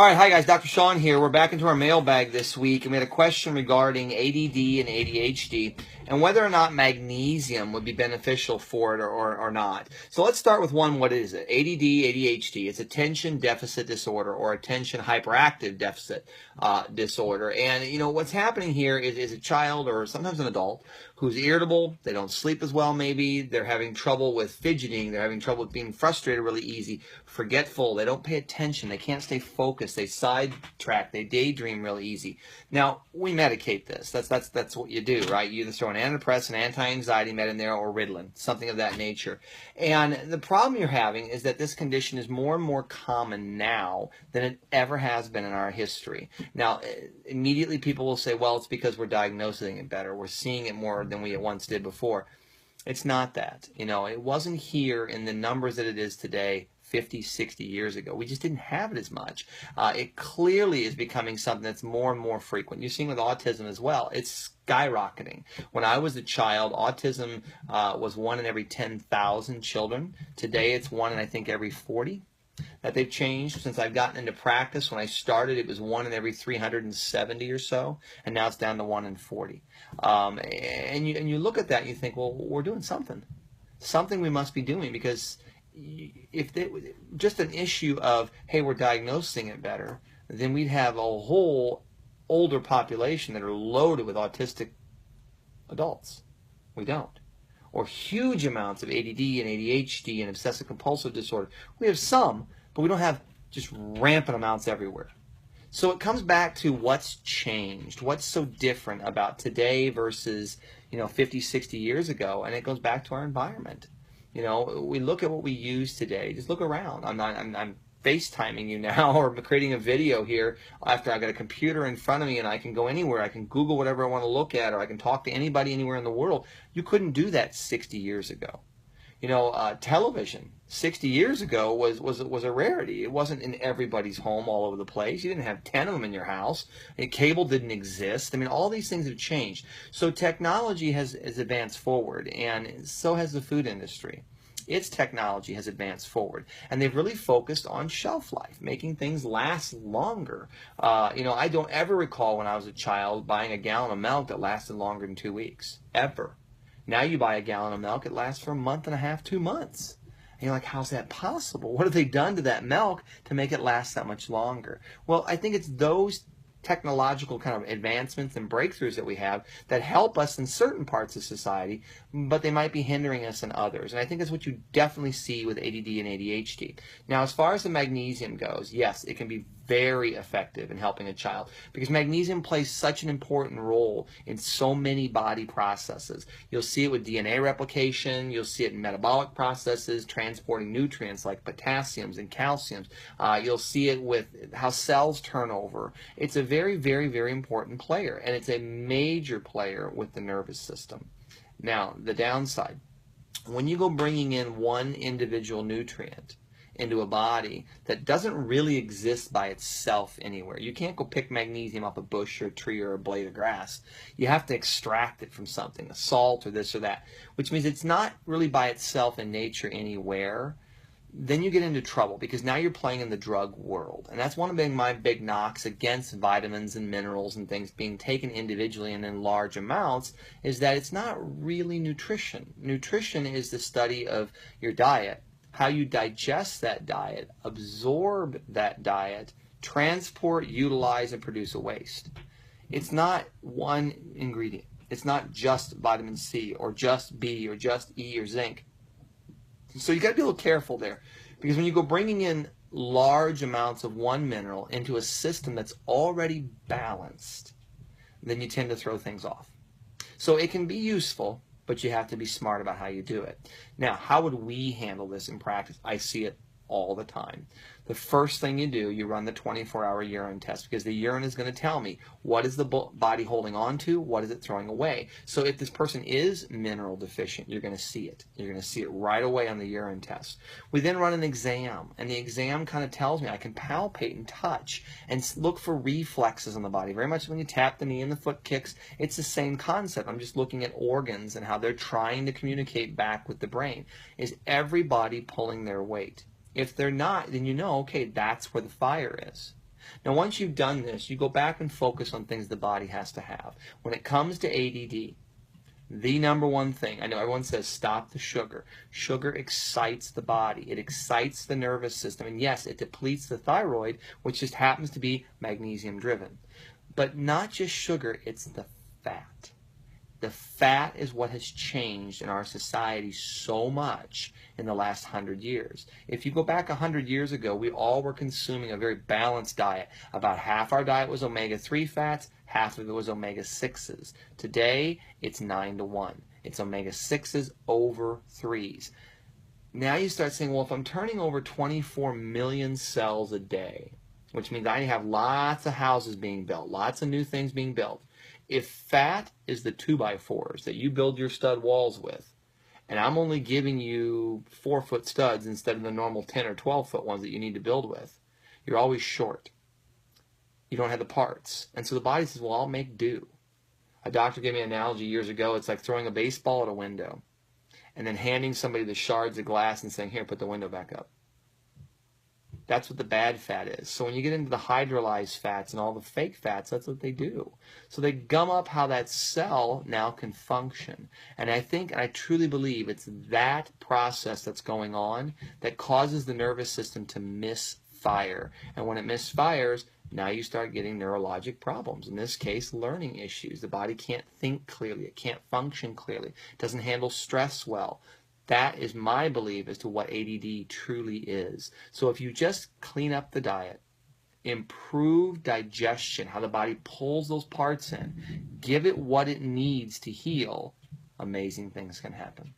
All right, hi guys, Dr. Sean here. We're back into our mailbag this week, and we had a question regarding ADD and ADHD and whether or not magnesium would be beneficial for it or not. So let's start with what is it? ADD, ADHD. It's attention deficit disorder or attention hyperactive deficit disorder. And, you know, what's happening here is a child or sometimes an adult who's irritable, they don't sleep as well maybe, they're having trouble with fidgeting, they're having trouble with being frustrated really easy, forgetful, they don't pay attention, they can't stay focused, they sidetrack, they daydream really easy. Now, we medicate this. That's what you do, right? You either throw an antidepressant, anti-anxiety med in there, or Ritalin, something of that nature. And the problem you're having is that this condition is more and more common now than it ever has been in our history. Now, immediately people will say, well, it's because we're diagnosing it better, we're seeing it more than we once did before. It's not that. You know, it wasn't here in the numbers that it is today 50, 60 years ago. We just didn't have it as much. It clearly is becoming something that's more and more frequent. You're seeing with autism as well. It's skyrocketing. When I was a child, autism was 1 in every 10,000 children. Today it's 1 in, I think, every 40. That they've changed since I've gotten into practice. When I started, it was 1 in every 370 or so, and now it's down to 1 in 40. And you look at that and you think, well, we're doing something we must be doing, because if just an issue of, hey, we're diagnosing it better, then we'd have a whole older population that are loaded with autistic adults. We don't. Or huge amounts of ADD and ADHD and obsessive compulsive disorder. We have some, but we don't have just rampant amounts everywhere. So it comes back to what's changed, what's so different about today versus, 50, 60 years ago, and it goes back to our environment. You know, we look at what we use today. Just look around. I'm FaceTiming you now, or creating a video here after I've got a computer in front of me and I can go anywhere. I can Google whatever I want to look at, or I can talk to anybody anywhere in the world. You couldn't do that 60 years ago. Television 60 years ago was a rarity. It wasn't in everybody's home all over the place. You didn't have 10 of them in your house. Cable didn't exist. I mean, all these things have changed. So technology has advanced forward, and so has the food industry. Its technology has advanced forward, and they've really focused on shelf life, making things last longer. I don't ever recall when I was a child buying a gallon of milk that lasted longer than 2 weeks, ever. Now you buy a gallon of milk, it lasts for a month and a half, 2 months. And you're like, how's that possible? What have they done to that milk to make it last that much longer? Well, I think it's those technological kind of advancements and breakthroughs that we have that help us in certain parts of society, but they might be hindering us in others. And I think that's what you definitely see with ADD and ADHD. Now, as far as the magnesium goes, yes, it can be very effective in helping a child, because magnesium plays such an important role in so many body processes. You'll see it with DNA replication, you'll see it in metabolic processes, transporting nutrients like potassiums and calciums. You'll see it with how cells turn over. It's a very, very, very important player, and it's a major player with the nervous system. Now, the downside, when you go bringing in one individual nutrient into a body that doesn't really exist by itself anywhere. You can't go pick magnesium off a bush or a tree or a blade of grass. You have to extract it from something, a salt or this or that, which means it's not really by itself in nature anywhere. Then you get into trouble, because now you're playing in the drug world. And that's one of my big knocks against vitamins and minerals and things being taken individually and in large amounts, is that it's not really nutrition. Nutrition is the study of your diet, how you digest that diet, absorb that diet, transport, utilize, and produce a waste. It's not one ingredient. It's not just vitamin C or just B or just E or zinc. So you got to be a little careful there, because when you go bringing in large amounts of one mineral into a system that's already balanced, then you tend to throw things off. So it can be useful, but you have to be smart about how you do it. Now, how would we handle this in practice? I see it all the time. The first thing you do, you run the 24-hour urine test, because the urine is going to tell me what is the body holding on to, what is it throwing away. So if this person is mineral deficient, you're going to see it. You're going to see it right away on the urine test. We then run an exam, and the exam kind of tells me, I can palpate and touch and look for reflexes on the body. Very much when you tap the knee and the foot kicks, it's the same concept. I'm just looking at organs and how they're trying to communicate back with the brain. Is everybody pulling their weight? If they're not, then you know, okay, that's where the fire is. Now, once you've done this, you go back and focus on things the body has to have. When it comes to ADD, the number one thing, I know everyone says stop the sugar. Sugar excites the body. It excites the nervous system. And yes, it depletes the thyroid, which just happens to be magnesium driven. But not just sugar, it's the fat. The fat is what has changed in our society so much in the last 100 years. If you go back 100 years ago, we all were consuming a very balanced diet. About half our diet was omega-3 fats, half of it was omega-6s. Today, it's 9-to-1. It's omega-6s over 3s. Now you start saying, well, if I'm turning over 24 million cells a day, which means I have lots of houses being built, lots of new things being built. If fat is the 2x4s that you build your stud walls with, and I'm only giving you 4-foot studs instead of the normal 10 or 12-foot ones that you need to build with, you're always short. You don't have the parts. And so the body says, well, I'll make do. A doctor gave me an analogy years ago. It's like throwing a baseball at a window and then handing somebody the shards of glass and saying, here, put the window back up. That's what the bad fat is. So when you get into the hydrolyzed fats and all the fake fats, that's what they do. So they gum up how that cell now can function. And I think, and I truly believe, it's that process that's going on that causes the nervous system to misfire. And when it misfires, now you start getting neurologic problems. In this case, learning issues. The body can't think clearly. It can't function clearly. It doesn't handle stress well. That is my belief as to what ADD truly is. So if you just clean up the diet, improve digestion, how the body pulls those parts in, give it what it needs to heal, amazing things can happen.